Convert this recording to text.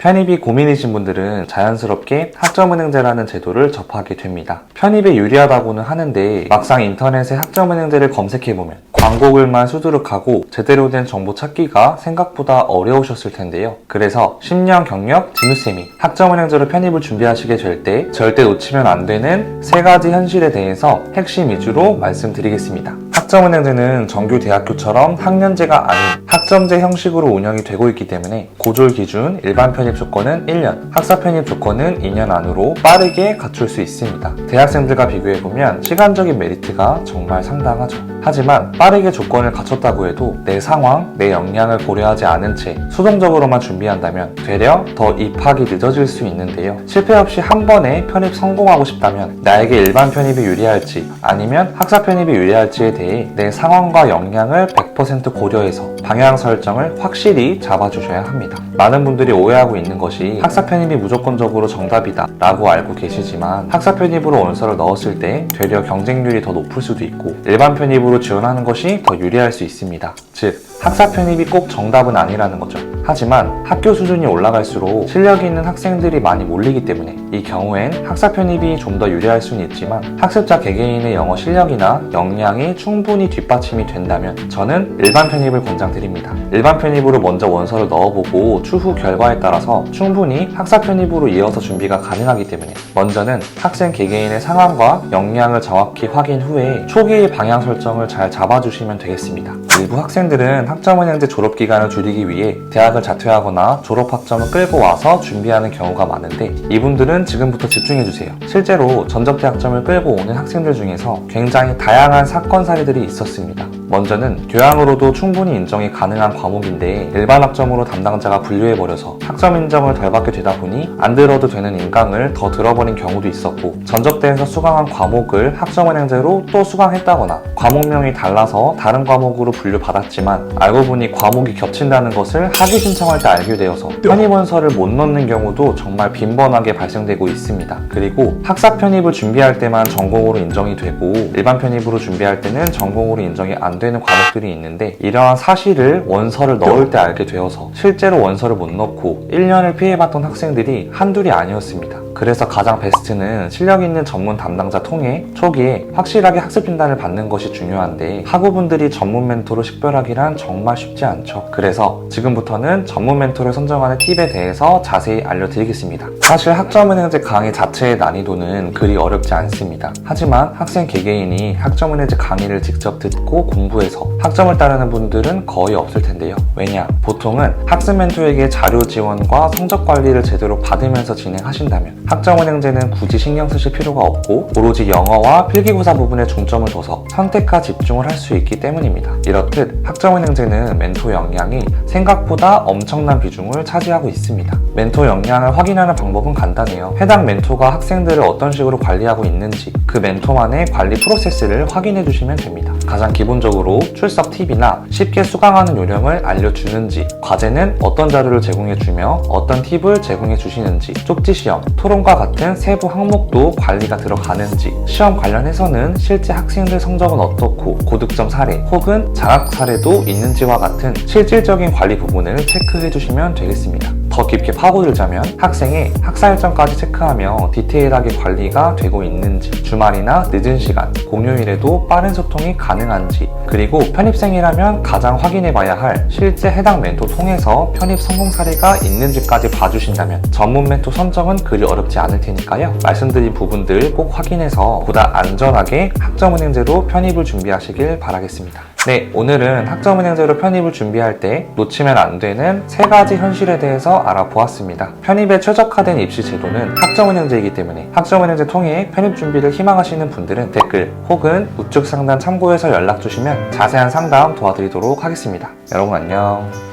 편입이 고민이신 분들은 자연스럽게 학점은행제라는 제도를 접하게 됩니다. 편입에 유리하다고는 하는데 막상 인터넷에 학점은행제를 검색해보면 광고글만 수두룩하고 제대로 된 정보 찾기가 생각보다 어려우셨을 텐데요. 그래서 10년 경력 진우쌤이 학점은행제로 편입을 준비하시게 될 때 절대 놓치면 안 되는 3가지 현실에 대해서 핵심 위주로 말씀드리겠습니다. 학점은행제는 정규 대학교처럼 학년제가 아닌 학점제 형식으로 운영이 되고 있기 때문에 고졸 기준 일반 편입 조건은 1년, 학사 편입 조건은 2년 안으로 빠르게 갖출 수 있습니다. 대학생들과 비교해보면 시간적인 메리트가 정말 상당하죠. 하지만 빠르게 조건을 갖췄다고 해도 내 상황, 내 역량을 고려하지 않은 채 수동적으로만 준비한다면 되려 더 입학이 늦어질 수 있는데요. 실패 없이 한 번에 편입 성공하고 싶다면 나에게 일반 편입이 유리할지 아니면 학사 편입이 유리할지에 대해 내 상황과 역량을 100% 고려해서 방향 설정을 확실히 잡아주셔야 합니다. 많은 분들이 오해하고 있는 것이 학사 편입이 무조건적으로 정답이다 라고 알고 계시지만 학사 편입으로 원서를 넣었을 때 되려 경쟁률이 더 높을 수도 있고 일반 편입으로 지원하는 것이 더 유리할 수 있습니다. 즉 학사 편입이 꼭 정답은 아니라는 거죠. 하지만 학교 수준이 올라갈수록 실력이 있는 학생들이 많이 몰리기 때문에 이 경우엔 학사 편입이 좀 더 유리할 수는 있지만 학습자 개개인의 영어 실력이나 역량이 충분히 뒷받침이 된다면 저는 일반 편입을 권장드립니다. 일반 편입으로 먼저 원서를 넣어보고 추후 결과에 따라서 충분히 학사 편입으로 이어서 준비가 가능하기 때문에 먼저는 학생 개개인의 상황과 역량을 정확히 확인 후에 초기의 방향 설정을 잘 잡아주시면 되겠습니다. 일부 학생들은 학점은행제 졸업기간을 줄이기 위해 대학을 자퇴하거나 졸업학점을 끌고 와서 준비하는 경우가 많은데 이분들은 지금부터 집중해주세요. 실제로 전적대학점을 끌고 오는 학생들 중에서 굉장히 다양한 사건 사례들이 있었습니다. 먼저는 교양으로도 충분히 인정이 가능한 과목인데 일반 학점으로 담당자가 분류해버려서 학점 인정을 덜 받게 되다 보니 안 들어도 되는 인강을 더 들어버린 경우도 있었고 전적대에서 수강한 과목을 학점은행제로 또 수강했다거나 과목명이 달라서 다른 과목으로 분류받았지만 알고 보니 과목이 겹친다는 것을 학위 신청할 때 알게 되어서 편입원서를 못 넣는 경우도 정말 빈번하게 발생되고 있습니다. 그리고 학사 편입을 준비할 때만 전공으로 인정이 되고 일반 편입으로 준비할 때는 전공으로 인정이 안 되는 과목들이 있는데 이러한 사실을 원서를 넣을 때 알게 되어서 실제로 원서를 못 넣고 1년을 피해봤던 학생들이 한둘이 아니었습니다. 그래서 가장 베스트는 실력 있는 전문 담당자 통해 초기에 확실하게 학습 진단을 받는 것이 중요한데 학우분들이 전문 멘토로 식별하기란 정말 쉽지 않죠. 그래서 지금부터는 전문 멘토를 선정하는 팁에 대해서 자세히 알려드리겠습니다. 사실 학점은행제 강의 자체의 난이도는 그리 어렵지 않습니다. 하지만 학생 개개인이 학점은행제 강의를 직접 듣고 공부해서 학점을 따르는 분들은 거의 없을 텐데요. 왜냐? 보통은 학습 멘토에게 자료 지원과 성적 관리를 제대로 받으면서 진행하신다면 학점은행제는 굳이 신경 쓰실 필요가 없고 오로지 영어와 필기구사 부분에 중점을 둬서 선택과 집중을 할 수 있기 때문입니다. 이렇듯 학점은행제는 멘토 역량이 생각보다 엄청난 비중을 차지하고 있습니다. 멘토 역량을 확인하는 방법은 간단해요. 해당 멘토가 학생들을 어떤 식으로 관리하고 있는지 그 멘토만의 관리 프로세스를 확인해 주시면 됩니다. 가장 기본적으로 출석 팁이나 쉽게 수강하는 요령을 알려주는지 과제는 어떤 자료를 제공해주며 어떤 팁을 제공해 주시는지 쪽지시험, 토론과 같은 세부 항목도 관리가 들어가는지 시험 관련해서는 실제 학생들 성적은 어떻고 고득점 사례 혹은 장학 사례도 있는지와 같은 실질적인 관리 부분을 체크해 주시면 되겠습니다. 더 깊게 파고들자면 학생의 학사 일정까지 체크하며 디테일하게 관리가 되고 있는지 주말이나 늦은 시간, 공휴일에도 빠른 소통이 가능한지 그리고 편입생이라면 가장 확인해 봐야 할 실제 해당 멘토 통해서 편입 성공 사례가 있는지까지 봐주신다면 전문 멘토 선정은 그리 어렵지 않을 테니까요. 말씀드린 부분들 꼭 확인해서 보다 안전하게 학점은행제로 편입을 준비하시길 바라겠습니다. 네, 오늘은 학점은행제로 편입을 준비할 때 놓치면 안 되는 3가지 현실에 대해서 알아보았습니다. 편입에 최적화된 입시 제도는 학점은행제이기 때문에 학점은행제 통해 편입 준비를 희망하시는 분들은 댓글 혹은 우측 상단 참고해서 연락 주시면 자세한 상담 도와드리도록 하겠습니다. 여러분 안녕.